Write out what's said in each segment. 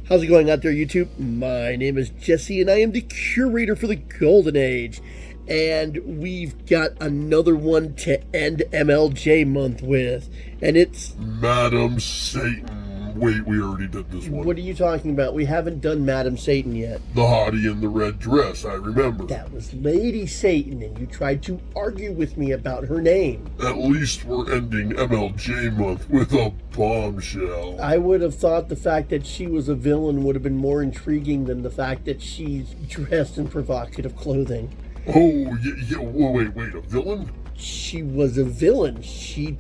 How's it going out there, YouTube? My name is Jesse, and I am the curator for the Golden Age. And we've got another one to end MLJ month with, and it's Madam Satan. Wait, we already did this one. What are you talking about? We haven't done Madam Satan yet. The hottie in the red dress, I remember. That was Lady Satan, and you tried to argue with me about her name. At least we're ending MLJ month with a bombshell. I would have thought the fact that she was a villain would have been more intriguing than the fact that she's dressed in provocative clothing. Oh, yeah, wait, a villain? She was a villain. She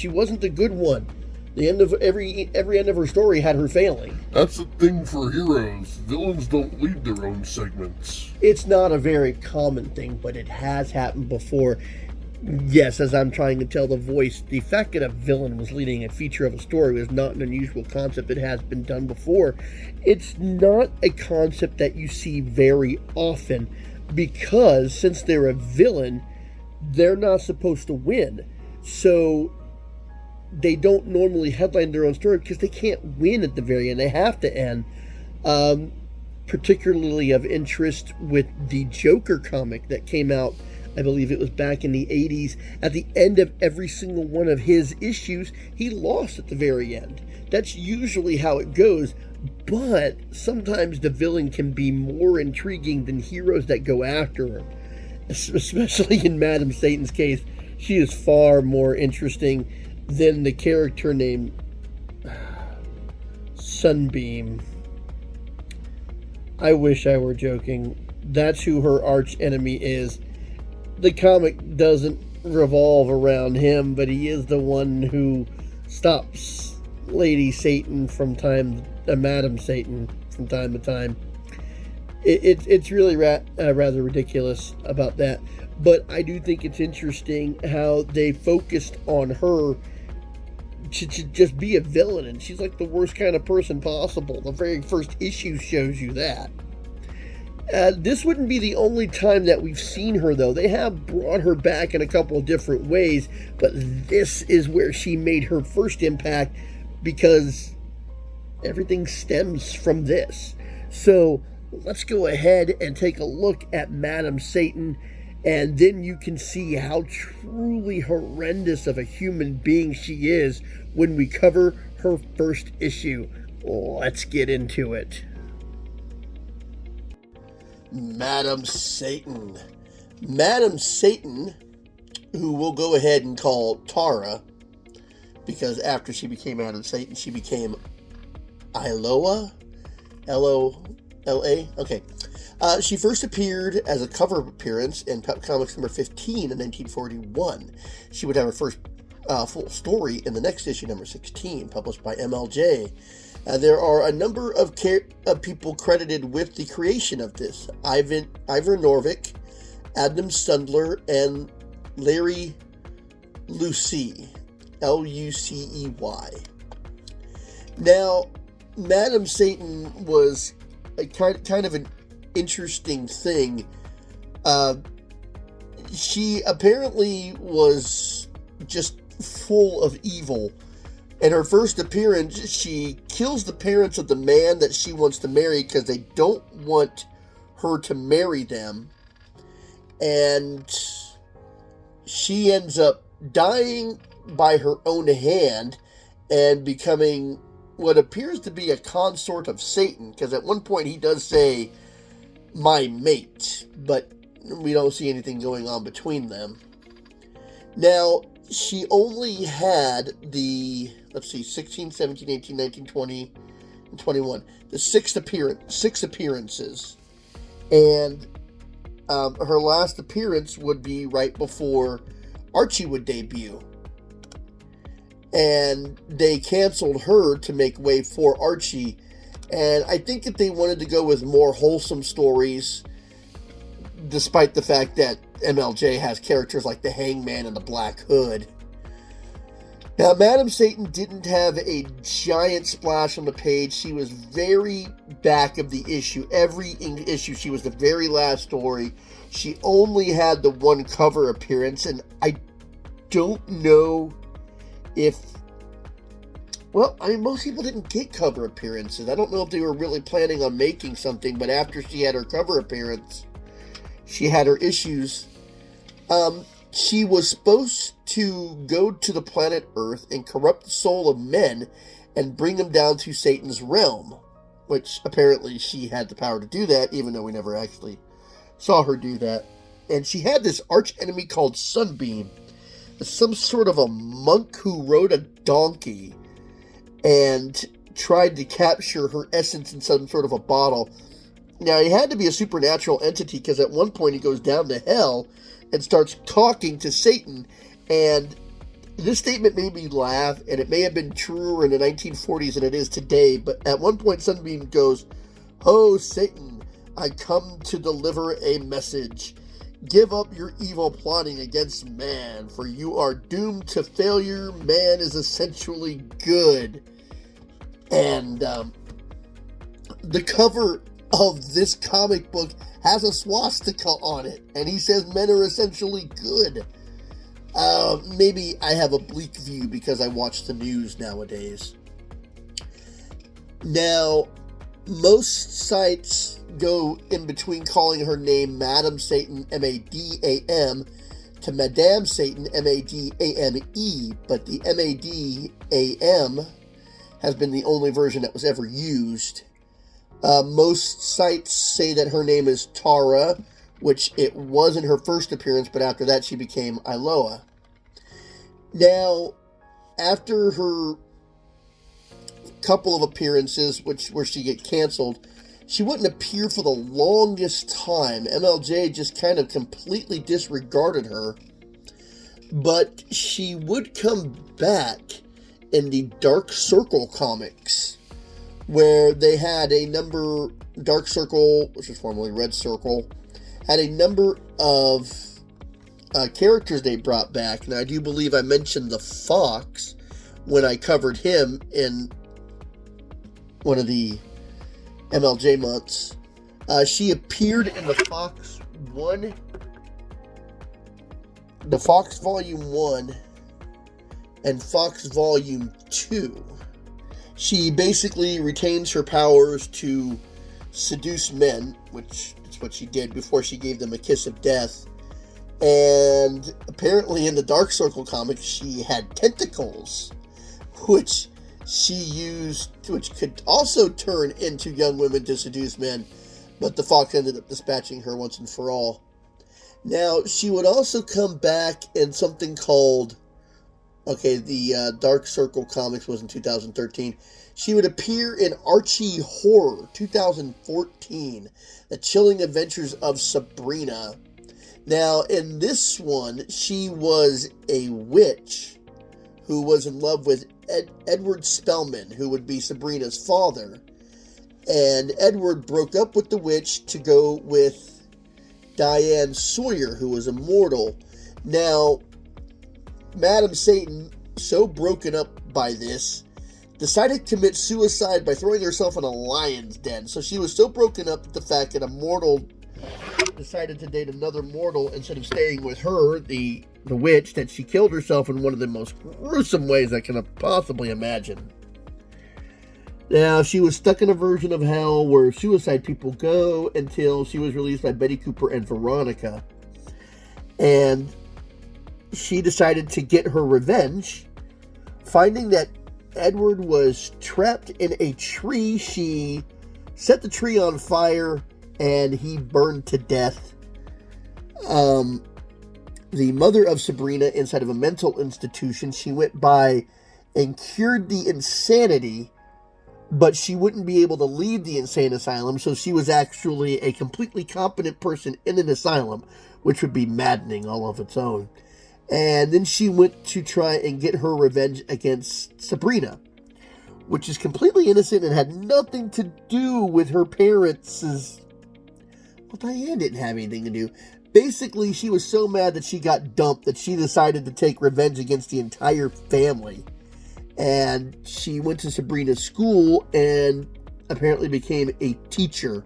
wasn't the good one. The end of every end of her story had her failing. That's the thing for heroes. Villains don't lead their own segments. It's not a very common thing, but it has happened before. Yes, as I'm trying to tell the voice, the fact that a villain was leading a feature of a story was not an unusual concept. It has been done before. It's not a concept that you see very often because since they're a villain, they're not supposed to win. So they don't normally headline their own story because they can't win at the very end. They have to end. Particularly of interest with the Joker comic that came out, I believe it was back in the 80s. At the end of every single one of his issues, he lost at the very end. That's usually how it goes, but sometimes the villain can be more intriguing than heroes that go after him. Especially in Madam Satan's case, she is far more interesting than the character named Sunbeam. I wish I were joking. That's who her arch enemy is. The comic doesn't revolve around him, but he is the one who stops Lady Satan Madam Satan from time to time. It's really rather ridiculous about that. But I do think it's interesting how they focused on her to just be a villain, and she's like the worst kind of person possible. The very first issue shows you that. This wouldn't be the only time that we've seen her, though. They have brought her back in a couple of different ways, but this is where she made her first impact because everything stems from this. So let's go ahead and take a look at Madam Satan, and then you can see how truly horrendous of a human being she is when we cover her first issue. Let's get into it. Madam Satan. Madam Satan, who we'll go ahead and call Tara, because after she became Madam Satan, she became Iloa? L-O-L-A? Okay. She first appeared as a cover appearance in Pep Comics number 15 in 1941. She would have her first full story in the next issue, number 16, published by MLJ. There are a number of people credited with the creation of this. Ivor Norvik, Adam Sundler, and Larry Lucey, L-U-C-E-Y. Now, Madam Satan was a kind of an interesting thing. She apparently was just full of evil. In her first appearance, she kills the parents of the man that she wants to marry because they don't want her to marry them. And she ends up dying by her own hand and becoming what appears to be a consort of Satan, because at one point he does say, "my mate," but we don't see anything going on between them. Now, she only had the, 16, 17, 18, 19, 20, and 21. The six appearances. And her last appearance would be right before Archie would debut. And they canceled her to make way for Archie. And I think that they wanted to go with more wholesome stories, despite the fact that MLJ has characters like the Hangman and the Black Hood. Now, Madam Satan didn't have a giant splash on the page. She was very back of the issue. Every issue, she was the very last story. She only had the one cover appearance, and I don't know if Well, I mean, most people didn't get cover appearances. I don't know if they were really planning on making something, but after she had her cover appearance, she had her issues. She was supposed to go to the planet Earth and corrupt the soul of men and bring them down to Satan's realm, which apparently she had the power to do that, even though we never actually saw her do that. And she had this arch enemy called Sunbeam, some sort of a monk who rode a donkey and tried to capture her essence in some sort of a bottle. Now, he had to be a supernatural entity, because at one point he goes down to hell and starts talking to Satan, and this statement made me laugh, and it may have been truer in the 1940s than it is today, but at one point Sunbeam goes, "Ho, Satan, I come to deliver a message. Give up your evil plotting against man, for you are doomed to failure. Man is essentially good." And the cover of this comic book has a swastika on it, and he says men are essentially good. Maybe I have a bleak view because I watch the news nowadays. Now, most sites go in between calling her name Madam Satan, M-A-D-A-M, to Madame Satan, M-A-D-A-M-E, but the M-A-D-A-M has been the only version that was ever used. Most sites say that her name is Tara, which it was in her first appearance, but after that she became Iloa. Now, after her couple of appearances, where she get canceled, she wouldn't appear for the longest time. MLJ just kind of completely disregarded her, but she would come back in the Dark Circle comics, where they had a number, Dark Circle, which was formerly Red Circle, had a number of characters they brought back. Now, I do believe I mentioned the Fox when I covered him in one of the MLJ months. She appeared in the Fox Volume 1 and Fox Volume 2. She basically retains her powers to seduce men, which is what she did before she gave them a kiss of death. And apparently in the Dark Circle comics, she had tentacles, which she used, which could also turn into young women to seduce men, but the Fox ended up dispatching her once and for all. Now, she would also come back in something called, the Dark Circle comics was in 2013. She would appear in Archie Horror, 2014, The Chilling Adventures of Sabrina. Now, in this one, she was a witch who was in love with Edward Spellman, who would be Sabrina's father. And Edward broke up with the witch to go with Diane Sawyer, who was immortal. Now, Madam Satan, so broken up by this, decided to commit suicide by throwing herself in a lion's den. So she was so broken up with the fact that a mortal decided to date another mortal instead of staying with her, the witch, that she killed herself in one of the most gruesome ways I can possibly imagine. Now, she was stuck in a version of hell where suicide people go until she was released by Betty Cooper and Veronica. And she decided to get her revenge. Finding that Edward was trapped in a tree, she set the tree on fire and he burned to death. The mother of Sabrina, inside of a mental institution, she went by and cured the insanity, but she wouldn't be able to leave the insane asylum, so she was actually a completely competent person in an asylum, which would be maddening all of its own. And then she went to try and get her revenge against Sabrina, which is completely innocent and had nothing to do with her parents'... Well, Diane didn't have anything to do. Basically, she was so mad that she got dumped that she decided to take revenge against the entire family. And she went to Sabrina's school and apparently became a teacher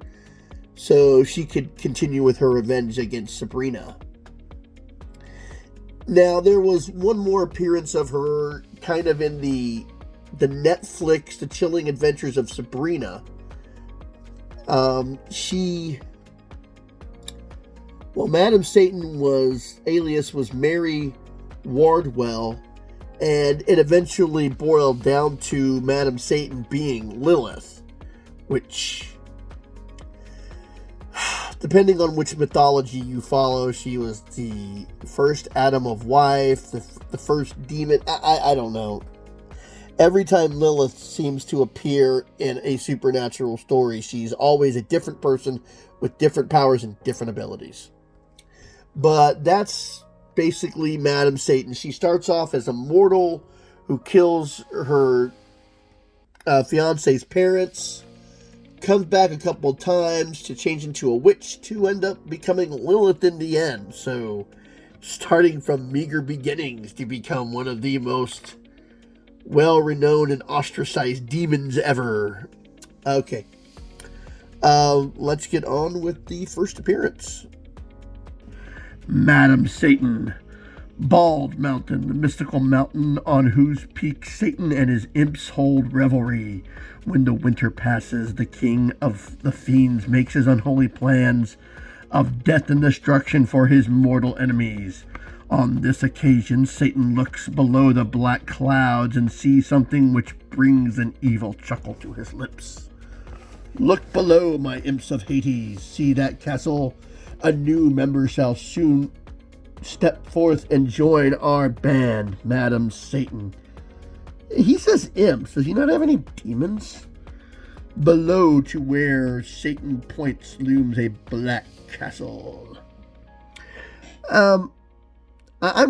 so she could continue with her revenge against Sabrina. Now, there was one more appearance of her kind of in the the Netflix The Chilling Adventures of Sabrina. Madam Satan alias was Mary Wardwell, and it eventually boiled down to Madam Satan being Lilith, which, depending on which mythology you follow, she was the first Adam of wife, the first demon. I don't know. Every time Lilith seems to appear in a supernatural story, she's always a different person with different powers and different abilities. But that's basically Madam Satan. She starts off as a mortal who kills her fiance's parents, comes back a couple of times to change into a witch to end up becoming Lilith in the end. So, starting from meager beginnings to become one of the most well-renowned and ostracized demons ever. Okay. Let's get on with the first appearance. Madam Satan. Bald Mountain, the mystical mountain on whose peak Satan and his imps hold revelry. When the winter passes, the king of the fiends makes his unholy plans of death and destruction for his mortal enemies. On this occasion, Satan looks below the black clouds and sees something which brings an evil chuckle to his lips. Look below, my imps of Hades. See that castle? A new member shall soon step forth and join our band, Madam Satan. He says imps. Does he not have any demons? Below to where Satan points looms a black castle. I'm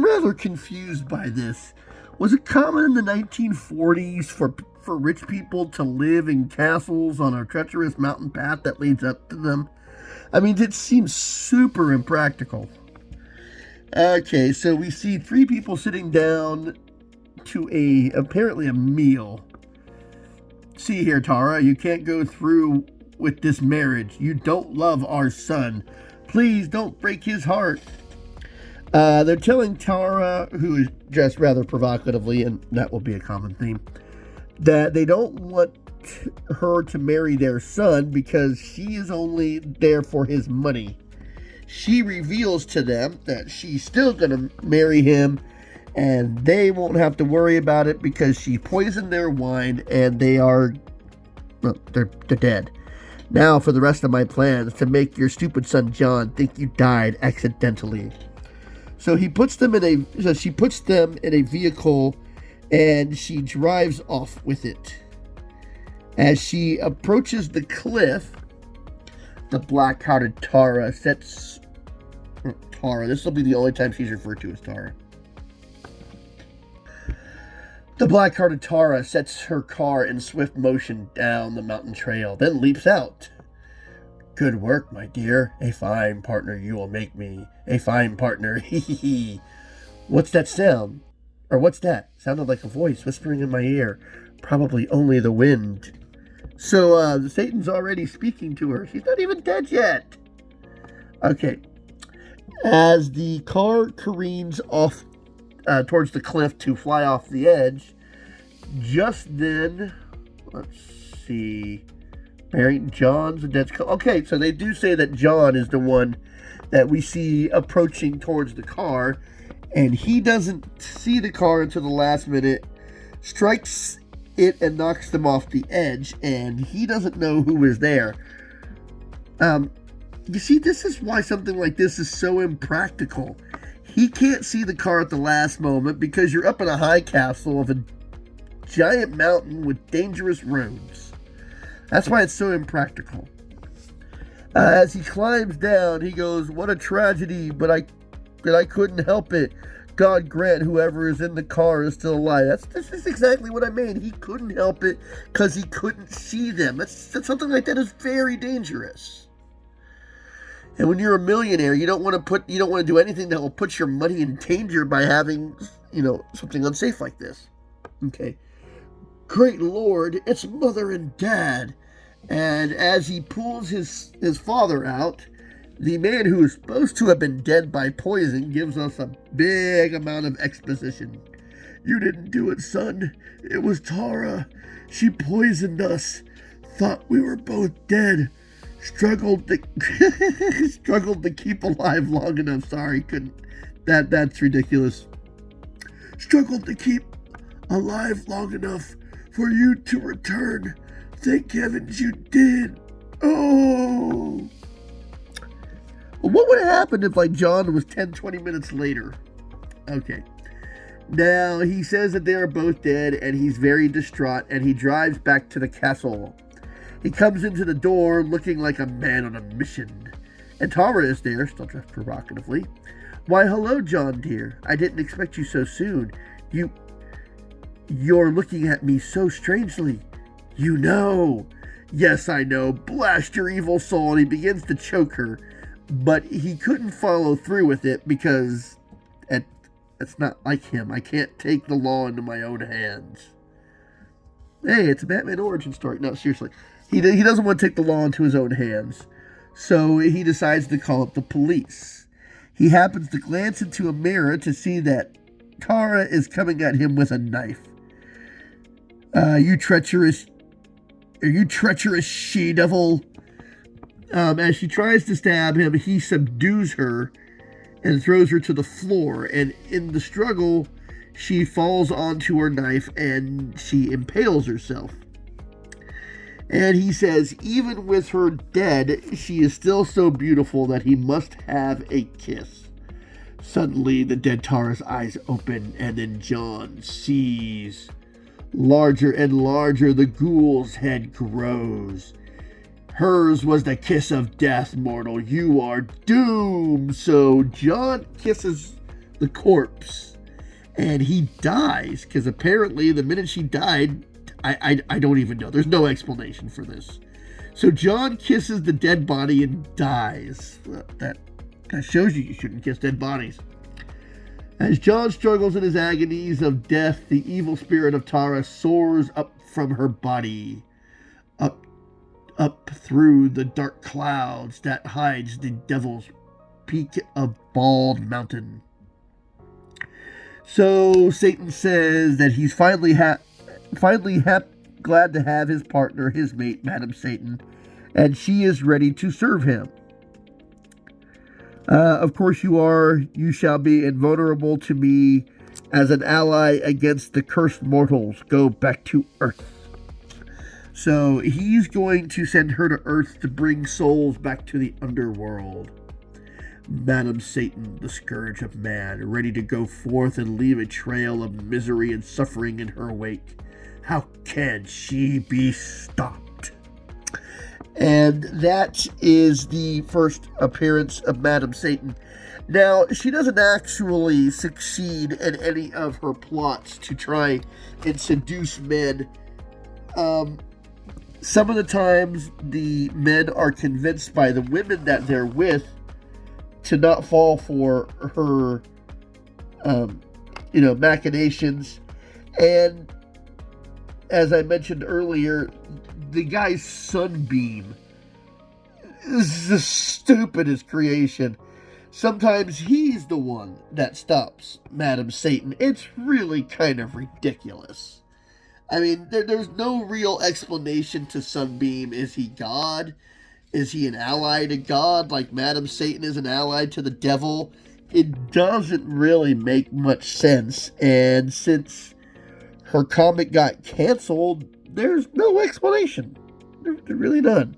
rather confused by this. Was it common in the 1940s for rich people to live in castles on a treacherous mountain path that leads up to them? I mean, it seems super impractical. Okay, so we see 3 people sitting down to apparently a meal. See here, Tara, you can't go through with this marriage. You don't love our son. Please don't break his heart. They're telling Tara, who is dressed rather provocatively, and that will be a common theme, that they don't want her to marry their son because she is only there for his money. She reveals to them that she's still going to marry him, and they won't have to worry about it because she poisoned their wine, and they're dead. Now for the rest of my plans, to make your stupid son John think you died accidentally. So she puts them in a vehicle, and she drives off with it. As she approaches the cliff, the black-hearted Tara sets... Tara, this will be the only time she's referred to as Tara. The black-hearted Tara sets her car in swift motion down the mountain trail, then leaps out. Good work, my dear. A fine partner you will make me. A fine partner. Hee hee hee. What's that sound? Or what's that? Sounded like a voice whispering in my ear. Probably only the wind. So, Satan's already speaking to her. She's not even dead yet. Okay. As the car careens off towards the cliff to fly off the edge, just then, let's see, John's a dead skull. Okay, so they do say that John is the one that we see approaching towards the car, and he doesn't see the car until the last minute, strikes it and knocks them off the edge, and he doesn't know who is there. You see, this is why something like this is so impractical. He can't see the car at the last moment because you're up in a high castle of a giant mountain with dangerous roads. That's why it's so impractical. As he climbs down, he goes, "What a tragedy, but I couldn't help it. God grant whoever is in the car is still alive." This is exactly what I mean. He couldn't help it because he couldn't see them. That's something like that is very dangerous. And when you're a millionaire, you don't want to do anything that will put your money in danger by having, something unsafe like this. Okay. Great Lord, it's Mother and Dad. And as he pulls his father out, the man who is supposed to have been dead by poison gives us a big amount of exposition. You didn't do it, son. It was Tara. She poisoned us. Thought we were both dead. Struggled to keep alive long enough. Sorry, couldn't. That's ridiculous. Struggled to keep alive long enough for you to return. Thank heavens you did. Oh. What would have happened if, John was 10, 20 minutes later? Okay. Now, he says that they are both dead, and he's very distraught, and he drives back to the castle. He comes into the door looking like a man on a mission. And Tara is there, still dressed provocatively. Why, hello, John, dear. I didn't expect you so soon. You're looking at me so strangely. You know. Yes, I know. Blast your evil soul. And he begins to choke her. But he couldn't follow through with it because it's not like him. I can't take the law into my own hands. Hey, it's a Batman origin story. No, seriously. He doesn't want to take the law into his own hands. So he decides to call up the police. He happens to glance into a mirror to see that Tara is coming at him with a knife. You treacherous she-devil. As she tries to stab him, he subdues her and throws her to the floor. And in the struggle, she falls onto her knife and she impales herself. And he says, even with her dead, she is still so beautiful that he must have a kiss. Suddenly, the dead Tara's eyes open, and then John sees. Larger and larger, the ghoul's head grows. Hers was the kiss of death, mortal. You are doomed. So John kisses the corpse, and he dies, because apparently the minute she died, I don't even know. There's no explanation for this. So John kisses the dead body and dies. Well, that shows you shouldn't kiss dead bodies. As John struggles in his agonies of death, the evil spirit of Tara soars up from her body, up through the dark clouds that hides the devil's peak of Bald Mountain. So Satan says that he's finally glad to have his partner, his mate, Madam Satan, and she is ready to serve him. Of course you shall be invulnerable to me as an ally against the cursed mortals. Go back to Earth. So he's going to send her to Earth to bring souls back to the underworld. Madam Satan, the scourge of man, ready to go forth and leave a trail of misery and suffering in her wake. How can she be stopped? And that is the first appearance of Madam Satan. Now, she doesn't actually succeed in any of her plots to try and seduce men. Some of the times, the men are convinced by the women that they're with to not fall for her, machinations. And as I mentioned earlier, the guy's sunbeam is the stupidest creation. Sometimes he's the one that stops Madam Satan. It's really kind of ridiculous. I mean, there's no real explanation to Sunbeam. Is he God? Is he an ally to God, like Madam Satan is an ally to the devil? It doesn't really make much sense. And since her comic got canceled, there's no explanation. There's really none.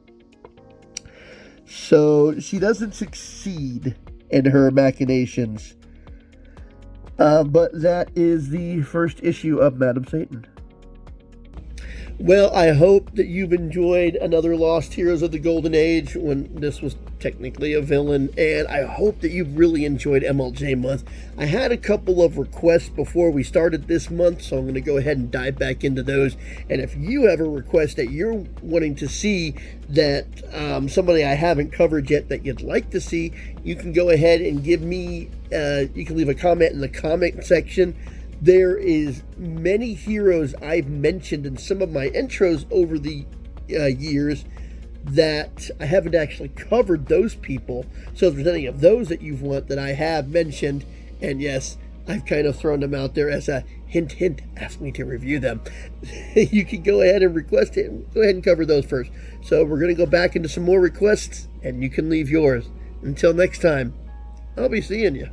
So she doesn't succeed in her machinations. But that is the first issue of Madam Satan. Well, I hope that you've enjoyed another Lost Heroes of the Golden Age when this was technically a villain, and I hope that you've really enjoyed MLJ month. I had a couple of requests before we started this month, so I'm going to go ahead and dive back into those. And if you have a request that you're wanting to see that somebody I haven't covered yet that you'd like to see, you can go ahead and give me, you can leave a comment in the comment section. There is many heroes I've mentioned in some of my intros over the years that I haven't actually covered those people. So if there's any of those that you want that I have mentioned, and yes, I've kind of thrown them out there as a hint, hint, ask me to review them. You can go ahead and request it. Go ahead and cover those first. So we're going to go back into some more requests, and you can leave yours. Until next time, I'll be seeing you.